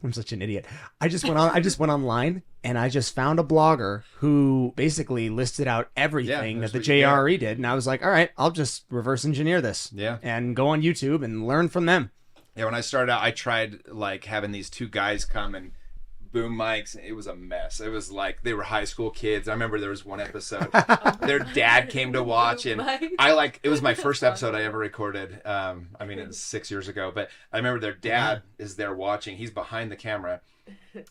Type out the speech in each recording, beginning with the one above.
I'm such an idiot. I just went online and I just found a blogger who basically listed out everything that the JRE did. And I was like, all right, I'll just reverse engineer this. Yeah. And go on YouTube and learn from them. Yeah, when I started out, I tried like having these two guys come and boom mics. It was a mess. It was like they were high school kids. I remember there was one episode. Their dad came to watch, and it was my first episode I ever recorded. I mean, it was 6 years ago, but I remember their dad is there watching. He's behind the camera.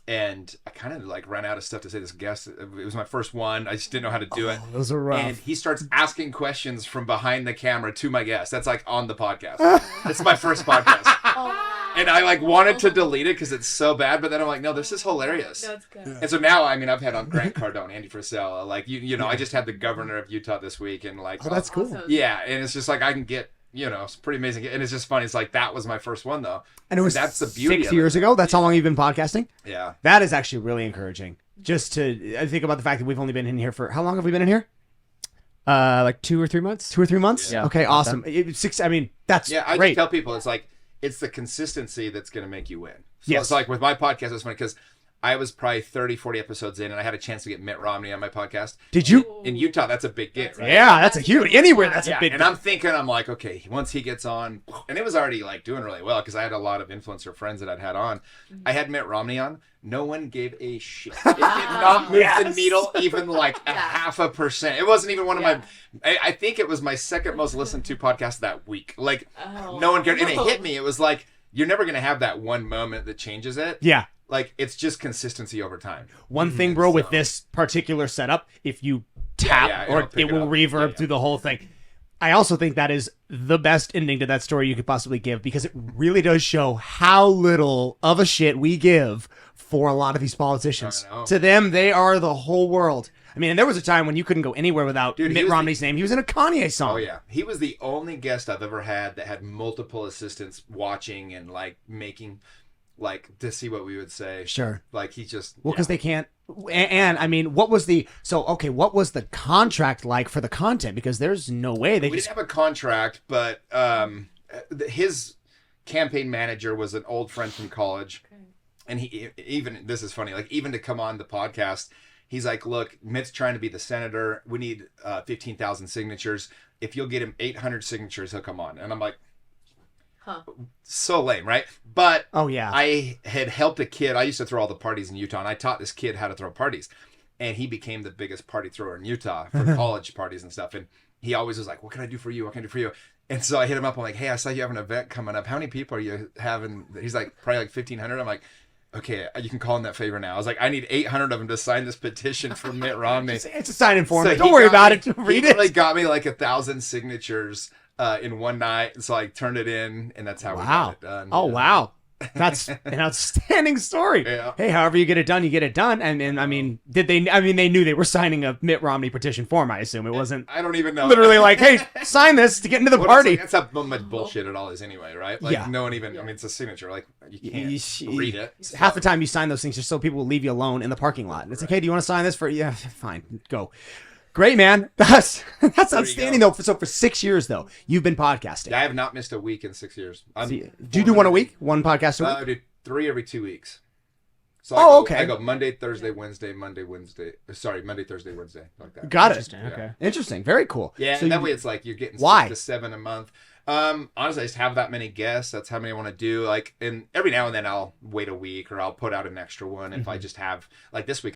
And I kind of like ran out of stuff to say to this guest. It was my first one. I just didn't know how to do it. Those are rough. And he starts asking questions from behind the camera to my guest. That's like on the podcast. It's my first podcast. And I like wanted to delete it because it's so bad, but then I'm like, no, this is hilarious. No, it's good. And so now, I mean, I've had on Grant Cardone, Andy Frisella, like you know, I just had the governor of Utah this week, and like, oh, that's cool. Awesome. Yeah, and it's just like I can get, you know, it's pretty amazing, and it's just funny. It's like that was my first one though, and it was that's the beauty. 6 years ago. That's how long you've been podcasting. Yeah, that is actually really encouraging. Just to I think about the fact that we've only been in here for how long have we been in here? Like 2 or 3 months. 2 or 3 months. Yeah. Okay, awesome. Six. I mean, that's I great. just tell people it's like it's the consistency that's going to make you win. So Yes. it's like with my podcast, it's funny because I was probably 30, 40 episodes in, and I had a chance to get Mitt Romney on my podcast. Did you? In Utah, that's a big gig, right? Yeah, that's a huge. Anywhere that's a big. And I'm thinking, I'm like, okay, once he gets on, and it was already like doing really well because I had a lot of influencer friends that I'd had on. I had Mitt Romney on. No one gave a shit. It did not move the needle even like a 0.5%. It wasn't even one of my. I think it was my second most listened to podcast that week. Like no one cared, and it hit me. It was like you're never gonna have that one moment that changes it. Yeah. Like it's just consistency over time. One thing, bro, with this particular setup, if you tap or it will reverb through the whole thing. I also think that is the best ending to that story you could possibly give because it really does show how little of a shit we give for a lot of these politicians. To them, they are the whole world. I mean, and there was a time when you couldn't go anywhere without Mitt Romney's name. He was in a Kanye song. Oh, yeah. He was the only guest I've ever had that had multiple assistants watching and, like, making, like, to see what we would say. Sure. Like, he just... Well, because they can't... And, I mean, what was the... So, okay, what was the contract like for the content? Because there's no way they We didn't have a contract, but his campaign manager was an old friend from college. Okay. And he even... This is funny. Like, even to come on the podcast... He's like, look, Mitt's trying to be the senator. We need 15,000 signatures. If you'll get him 800 signatures, he'll come on. And I'm like, so lame, right? But I had helped a kid. I used to throw all the parties in Utah, and I taught this kid how to throw parties. And he became the biggest party thrower in Utah for college parties and stuff. And he always was like, what can I do for you? What can I do for you? And so I hit him up. I'm like, hey, I saw you have an event coming up. How many people are you having? He's like, probably like 1,500. I'm like, okay, you can call him that favor now. I was like, I need 800 of them to sign this petition for Mitt Romney. It's a sign-in form. So Don't worry about it. Read it. He really got me like 1,000 signatures in one night. And so I turned it in, and that's how we got it done. Oh, wow. That's an outstanding story. Yeah. Hey, however you get it done, you get it done. And I mean, they knew they were signing a Mitt Romney petition form, I assume. It wasn't... I don't even know. Literally like, hey, sign this to get into the party. That's how much bullshit it all is anyway, right? Like, no one even... I mean, it's a signature. Like, you can't read it. So. Half the time you sign those things just so people will leave you alone in the parking lot. And it's like, hey, do you want to sign this for... Yeah, fine. Go. Great, man. That's outstanding, though. So for 6 years, though, you've been podcasting. I have not missed a week in 6 years. Do you do one a week? One podcast a week? I do 3 every 2 weeks. So I go Monday, Thursday, Wednesday, Monday, Thursday, Wednesday. Like that. Got it. Interesting. Okay. Interesting. Very cool. Yeah, so that way it's like you're getting 6 to 7 a month. Honestly, I just have that many guests. That's how many I want to do. Like, and every now and then I'll wait a week or I'll put out an extra one if I just have, like this week.